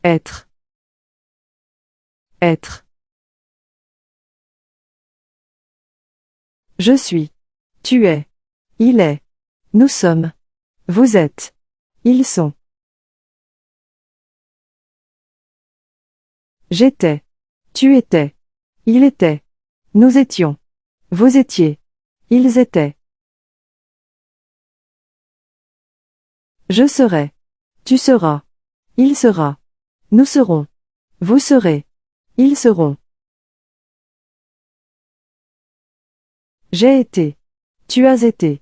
Être. Être. Je suis. Tu es. Il est. Nous sommes. Vous êtes. Ils sont. J'étais. Tu étais. Il était. Nous étions. Vous étiez. Ils étaient. Je serai. Tu seras. Il sera. Nous serons. Vous serez. Ils seront. J'ai été. Tu as été.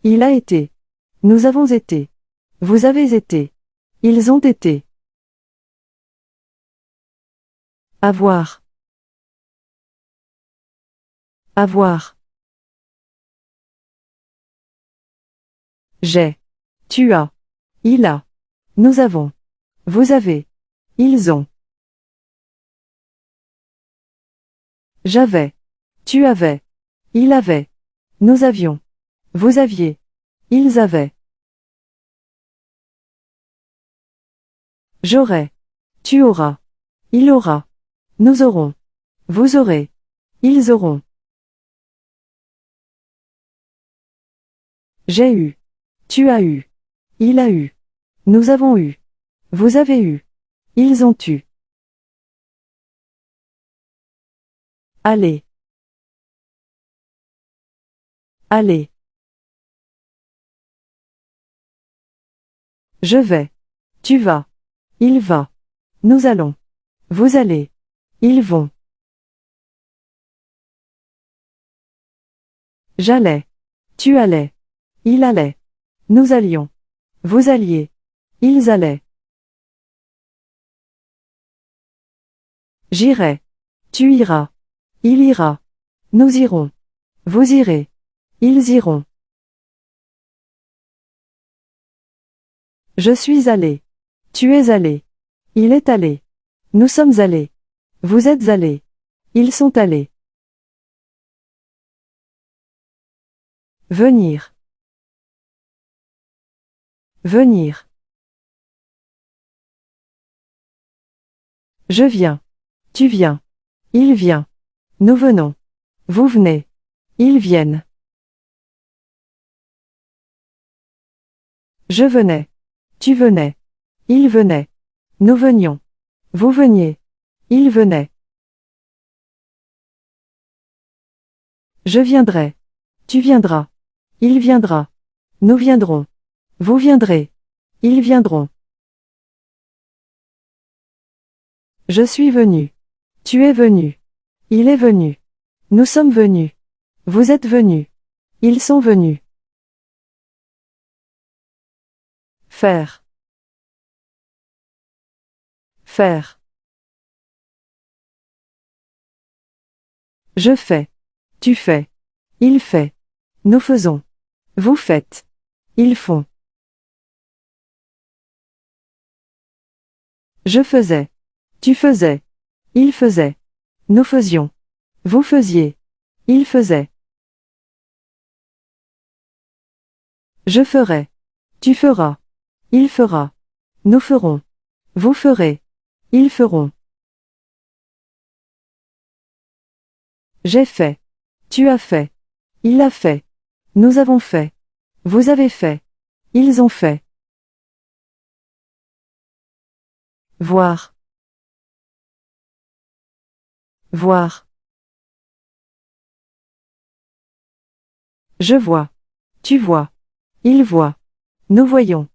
Il a été. Nous avons été. Vous avez été. Ils ont été. Avoir. Avoir. J'ai. Tu as. Il a. Nous avons. Vous avez. Ils ont. J'avais. Tu avais. Il avait. Nous avions. Vous aviez. Ils avaient. J'aurai. Tu auras. Il aura. Nous aurons. Vous aurez. Ils auront. J'ai eu. Tu as eu. Il a eu. Nous avons eu. Vous avez eu. Ils ont eu. Allez. Allez. Je vais. Tu vas. Il va. Nous allons. Vous allez. Ils vont. J'allais. Tu allais. Il allait. Nous allions. Vous alliez. Ils allaient. J'irai. Tu iras. Il ira. Nous irons. Vous irez. Ils iront. Je suis allé. Tu es allé. Il est allé. Nous sommes allés. Vous êtes allés. Ils sont allés. Venir. Venir. Je viens. Tu viens. Il vient. Nous venons. Vous venez. Ils viennent. Je venais. Tu venais. Il venait. Nous venions. Vous veniez. Il venait. Je viendrai. Tu viendras. Il viendra. Nous viendrons. Vous viendrez. Ils viendront. Je suis venu. Tu es venu. Il est venu. Nous sommes venus. Vous êtes venus. Ils sont venus. Faire. Faire. Je fais. Tu fais. Il fait. Nous faisons. Vous faites. Ils font. Je faisais. Tu faisais. Il faisait. Nous faisions. Vous faisiez. Il faisait. Je ferai. Tu feras. Il fera. Nous ferons. Vous ferez. Ils feront. J'ai fait. Tu as fait. Il a fait. Nous avons fait. Vous avez fait. Ils ont fait. Voir. Voir. Je vois. Tu vois. Il voit. Nous voyons.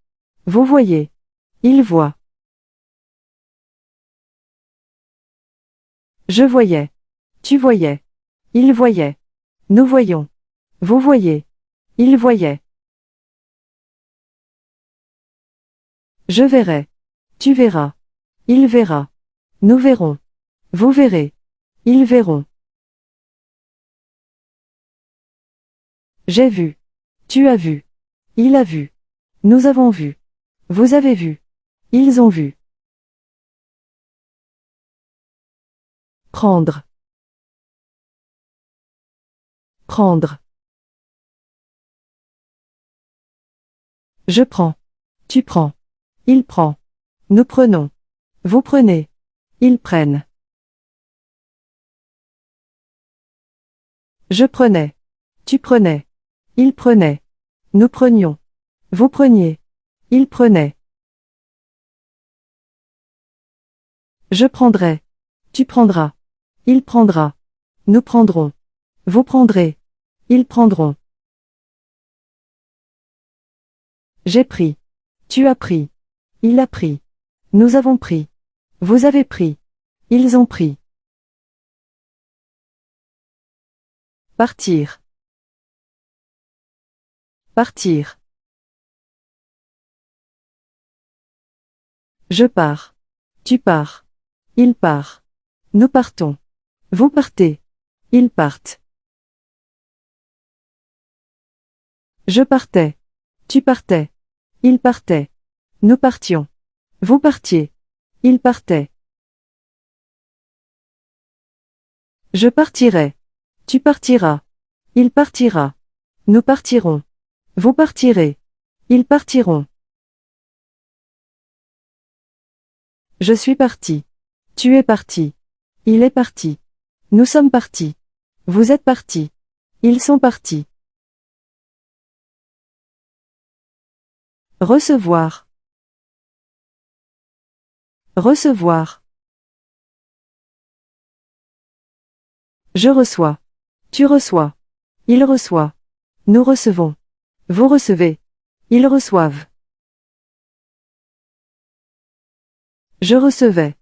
Vous voyez. Il voit. Je voyais. Tu voyais. Il voyait. Nous voyons. Vous voyez. Il voyait. Je verrai. Tu verras. Il verra. Nous verrons. Vous verrez. Ils verront. J'ai vu. Tu as vu. Il a vu. Nous avons vu. Vous avez vu. Ils ont vu. Prendre. Prendre. Je prends. Tu prends. Il prend. Nous prenons. Vous prenez. Ils prennent. Je prenais. Tu prenais. Il prenait. Nous prenions. Vous preniez. Il prenait. Je prendrai. Tu prendras. Il prendra. Nous prendrons. Vous prendrez. Ils prendront. J'ai pris. Tu as pris. Il a pris. Nous avons pris. Vous avez pris. Ils ont pris. Partir. Partir. Je pars. Tu pars. Il part. Nous partons. Vous partez. Ils partent. Je partais. Tu partais. Il partait. Nous partions. Vous partiez. Il partait. Je partirai. Tu partiras. Il partira. Nous partirons. Vous partirez. Ils partiront. Je suis parti. Tu es parti. Il est parti. Nous sommes partis. Vous êtes partis. Ils sont partis. Recevoir. Recevoir. Je reçois. Tu reçois. Il reçoit. Nous recevons. Vous recevez. Ils reçoivent. Je recevais.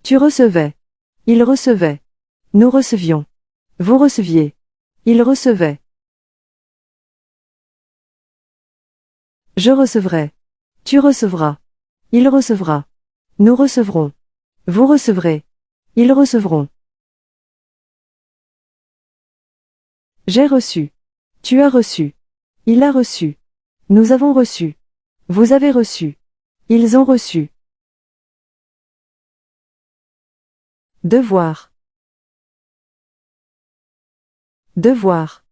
Tu recevais. Il recevait. Nous recevions. Vous receviez. Il recevait. Je recevrai. Tu recevras. Il recevra. Nous recevrons. Vous recevrez. Ils recevront. J'ai reçu. Tu as reçu. Il a reçu. Nous avons reçu. Vous avez reçu. Ils ont reçu. Devoir. Devoir.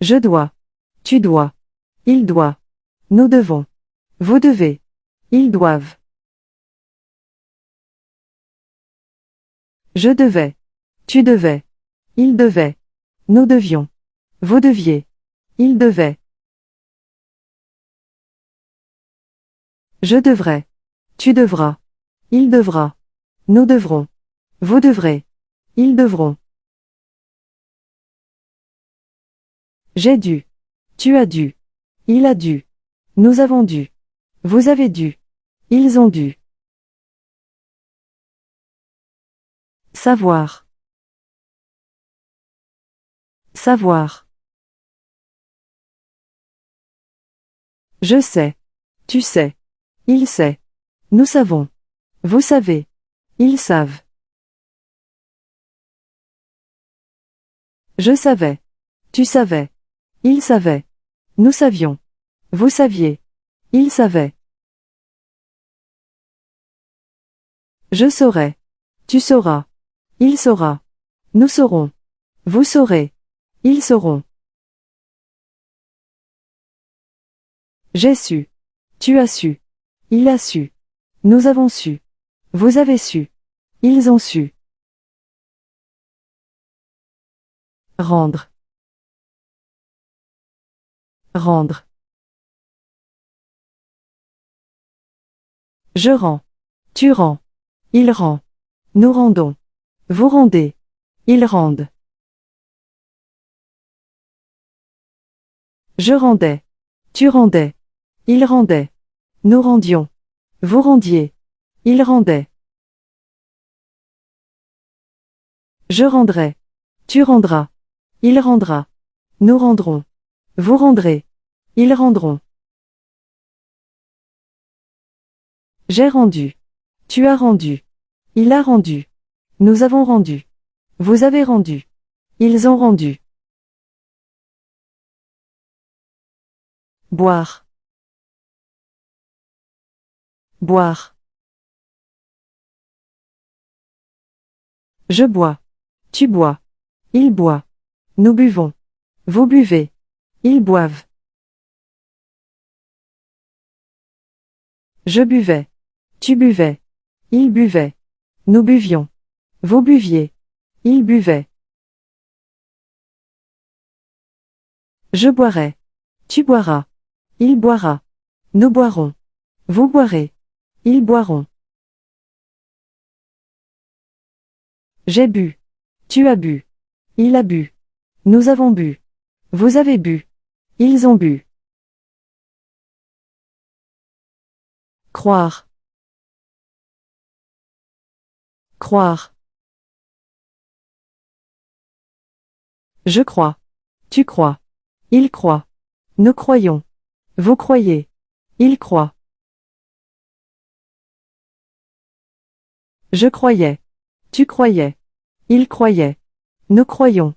Je dois. Tu dois. Il doit. Nous devons. Vous devez. Ils doivent. Je devais. Tu devais. Il devait. Nous devions. Vous deviez. Il devait. Je devrais. Tu devras. Il devra. Nous devrons. Vous devrez. Ils devront. J'ai dû. Tu as dû. Il a dû. Nous avons dû. Vous avez dû. Ils ont dû. Savoir. Savoir. Je sais. Tu sais. Il sait. Nous savons. Vous savez. Ils savent. Je savais. Tu savais. Il savait. Nous savions. Vous saviez. Il savait. Je saurai. Tu sauras. Il saura. Nous saurons. Vous saurez. Ils sauront. J'ai su. Tu as su. Il a su. Nous avons su. Vous avez su. Ils ont su. Rendre. Rendre. Je rends. Tu rends. Il rend. Nous rendons. Vous rendez. Ils rendent. Je rendais. Tu rendais. Il rendait. Nous rendions. Vous rendiez. Il rendait. Je rendrai. Tu rendras. Il rendra. Nous rendrons. Vous rendrez. Ils rendront. J'ai rendu. Tu as rendu. Il a rendu. Nous avons rendu. Vous avez rendu. Ils ont rendu. Boire. Boire. Je bois. Tu bois. Il boit. Nous buvons. Vous buvez. Ils boivent. Je buvais. Tu buvais. Il buvait. Nous buvions. Vous buviez. Il buvait. Je boirai. Tu boiras. Il boira. Nous boirons. Vous boirez. Ils boiront. J'ai bu. Tu as bu. Il a bu. Nous avons bu. Vous avez bu. Ils ont bu. Croire. Croire. Je crois. Tu crois. Il croit. Nous croyons. Vous croyez. Il croit. Je croyais. Tu croyais. Il croyait. Nous croyons.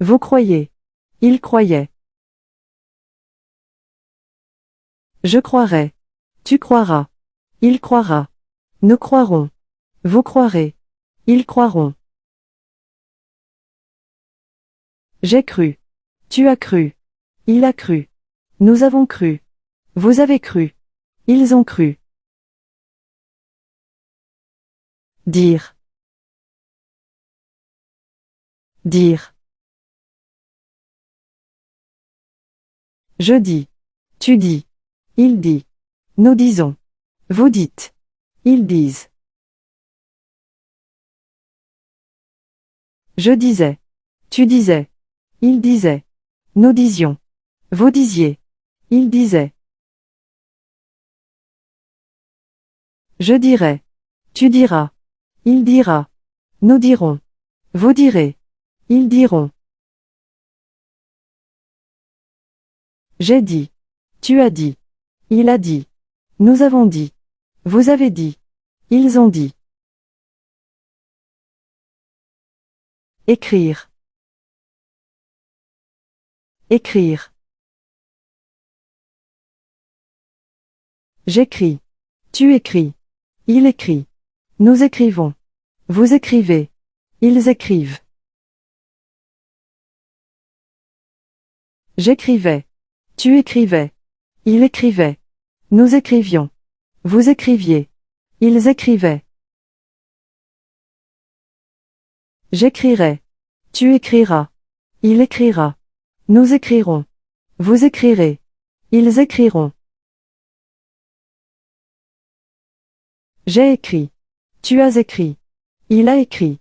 Vous croyez. Il croyait. Je croirai. Tu croiras. Il croira. Nous croirons. Vous croirez. Ils croiront. J'ai cru. Tu as cru. Il a cru. Nous avons cru. Vous avez cru. Ils ont cru. Dire. Dire. Je dis. Tu dis. Il dit. Nous disons. Vous dites. Ils disent. Je disais. Tu disais. Il disait. Nous disions. Vous disiez. Il disait. Je dirai. Tu diras. Il dira. Nous dirons. Vous direz. Ils diront. J'ai dit. Tu as dit. Il a dit. Nous avons dit. Vous avez dit. Ils ont dit. Écrire. Écrire. J'écris. Tu écris. Il écrit. Nous écrivons. Vous écrivez. Ils écrivent. J'écrivais. Tu écrivais. Il écrivait. Nous écrivions. Vous écriviez. Ils écrivaient. J'écrirai. Tu écriras. Il écrira. Nous écrirons. Vous écrirez. Ils écriront. J'ai écrit. Tu as écrit. Il a écrit.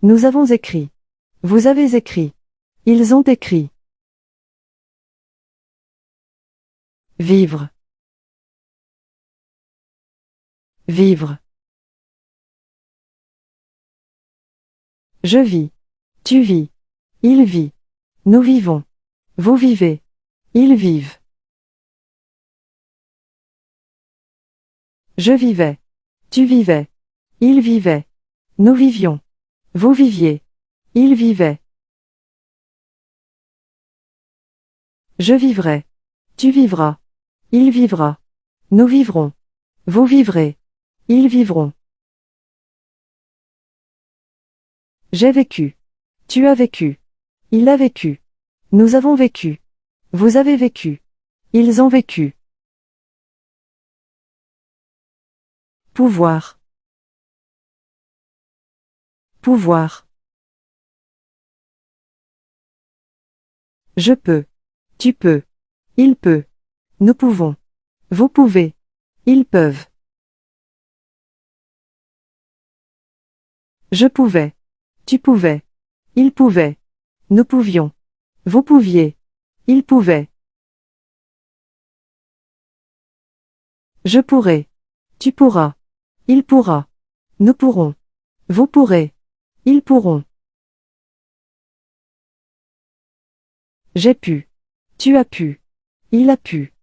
Nous avons écrit. Vous avez écrit. Ils ont écrit. Vivre. Vivre. Je vis. Tu vis. Il vit. Nous vivons. Vous vivez. Ils vivent. Je vivais. Tu vivais. Il vivait. Nous vivions. Vous viviez. Il vivait. Je vivrai. Tu vivras. Il vivra. Nous vivrons. Vous vivrez. Ils vivront. J'ai vécu. Tu as vécu. Il a vécu. Nous avons vécu. Vous avez vécu. Ils ont vécu. Pouvoir. Pouvoir. Je peux. Tu peux. Il peut. Nous pouvons. Vous pouvez. Ils peuvent. Je pouvais. Tu pouvais. Il pouvait. Nous pouvions. Vous pouviez. Il pouvait. Je pourrai. Tu pourras. Il pourra. Nous pourrons. Vous pourrez. Ils pourront. J'ai pu. Tu as pu. Il a pu.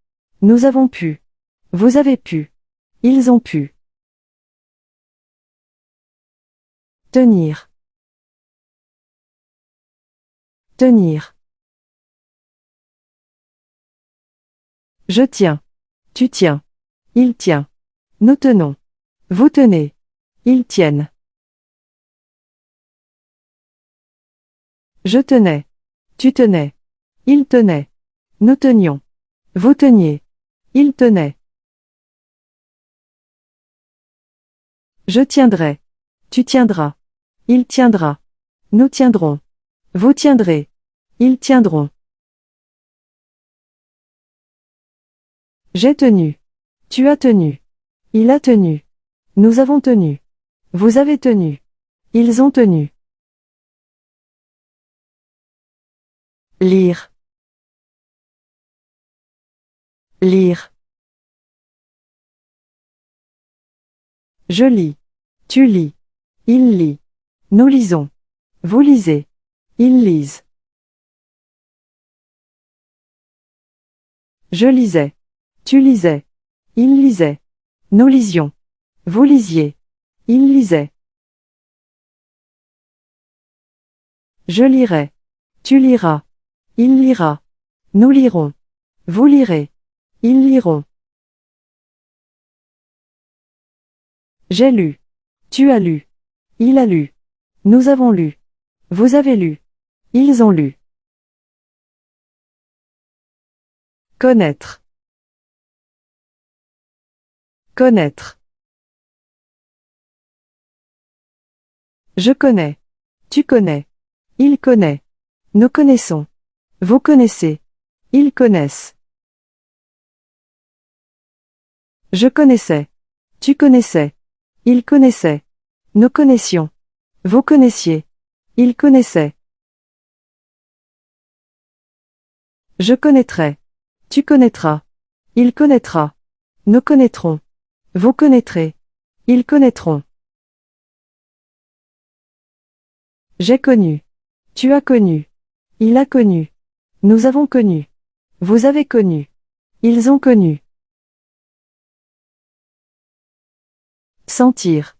Nous avons pu. Vous avez pu. Ils ont pu. Tenir. Tenir. Je tiens. Tu tiens. Il tient. Nous tenons. Vous tenez. Ils tiennent. Je tenais. Tu tenais. Il tenait. Nous tenions. Vous teniez. Il tenait. Je tiendrai. Tu tiendras. Il tiendra. Nous tiendrons. Vous tiendrez. Ils tiendront. J'ai tenu. Tu as tenu. Il a tenu. Nous avons tenu. Vous avez tenu. Ils ont tenu. Lire. Lire. Je lis. Tu lis. Il lit. Nous lisons. Vous lisez. Ils lisent. Je lisais. Tu lisais. Il lisait. Nous lisions. Vous lisiez. Il lisait. Je lirai. Tu liras. Il lira. Nous lirons. Vous lirez. Ils liront. J'ai lu. Tu as lu. Il a lu. Nous avons lu. Vous avez lu. Ils ont lu. Connaître. Connaître. Je connais. Tu connais. Il connaît. Nous connaissons. Vous connaissez. Ils connaissent. Je connaissais. Tu connaissais. Il connaissait. Nous connaissions. Vous connaissiez. Il connaissait. Je connaîtrai. Tu connaîtras. Il connaîtra. Nous connaîtrons. Vous connaîtrez. Ils connaîtront. J'ai connu. Tu as connu. Il a connu. Nous avons connu. Vous avez connu. Ils ont connu. Sentir.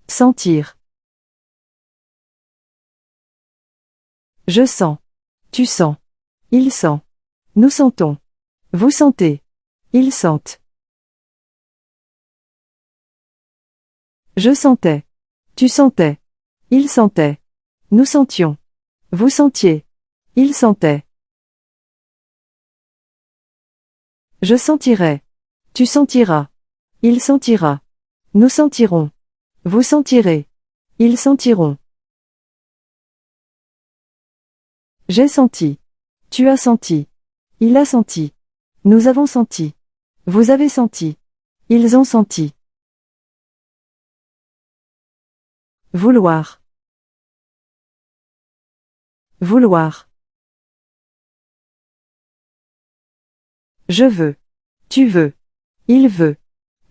Sentir. Je sens. Tu sens. Il sent. Nous sentons. Vous sentez. Ils sentent. Je sentais. Tu sentais. Il sentait. Nous sentions. Vous sentiez. Il sentait. Je sentirai. Tu sentiras. Il sentira. Nous sentirons. Vous sentirez. Ils sentiront. J'ai senti. Tu as senti. Il a senti. Nous avons senti. Vous avez senti. Ils ont senti. Vouloir. Vouloir. Je veux. Tu veux. Il veut.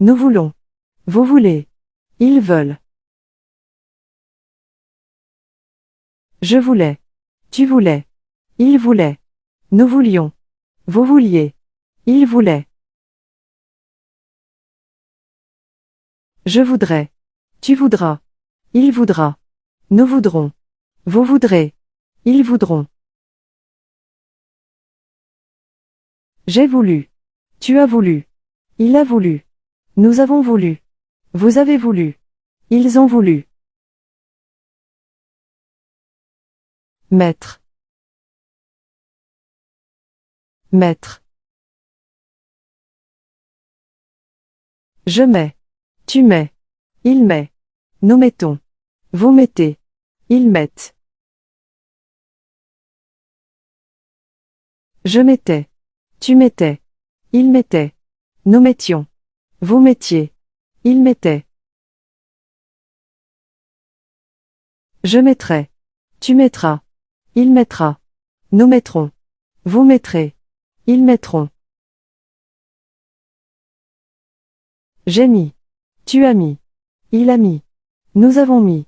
Nous voulons. Vous voulez. Ils veulent. Je voulais. Tu voulais. Il voulait. Nous voulions. Vous vouliez. Il voulait. Je voudrais. Tu voudras. Il voudra. Nous voudrons. Vous voudrez. Ils voudront. J'ai voulu. Tu as voulu. Il a voulu. Nous avons voulu. Vous avez voulu. Ils ont voulu. Mettre. Mettre. Je mets. Tu mets. Il met. Nous mettons. Vous mettez. Ils mettent. Je mettais. Tu mettais. Il mettait. Nous mettions. Vous mettiez. Il mettait. Je mettrai. Tu mettras. Il mettra. Nous mettrons. Vous mettrez. Ils mettront. J'ai mis. Tu as mis. Il a mis. Nous avons mis.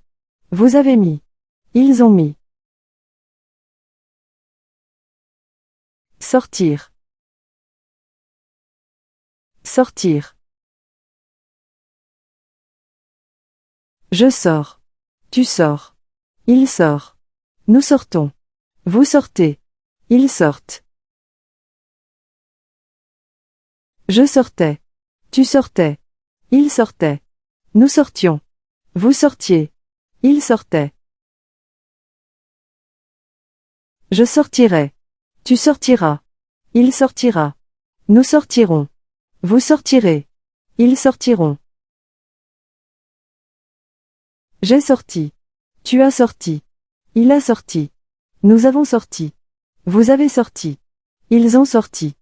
Vous avez mis. Ils ont mis. Sortir. Sortir. Je sors. Tu sors. Il sort. Nous sortons. Vous sortez. Ils sortent. Je sortais. Tu sortais. Il sortait. Nous sortions. Vous sortiez. Il sortait. Je sortirai. Tu sortiras. Il sortira. Nous sortirons. Vous sortirez. Ils sortiront. J'ai sorti. Tu as sorti. Il a sorti. Nous avons sorti. Vous avez sorti. Ils ont sorti.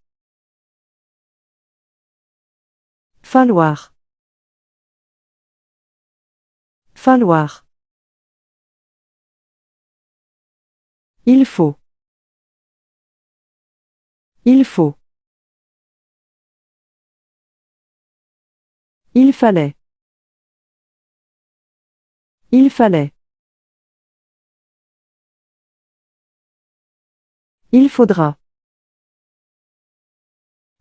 Falloir. Falloir. Il faut. Il faut. Il fallait. Il fallait. Il faudra.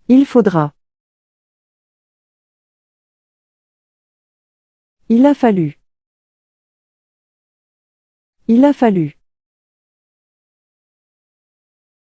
Il faudra. Il a fallu. Il a fallu.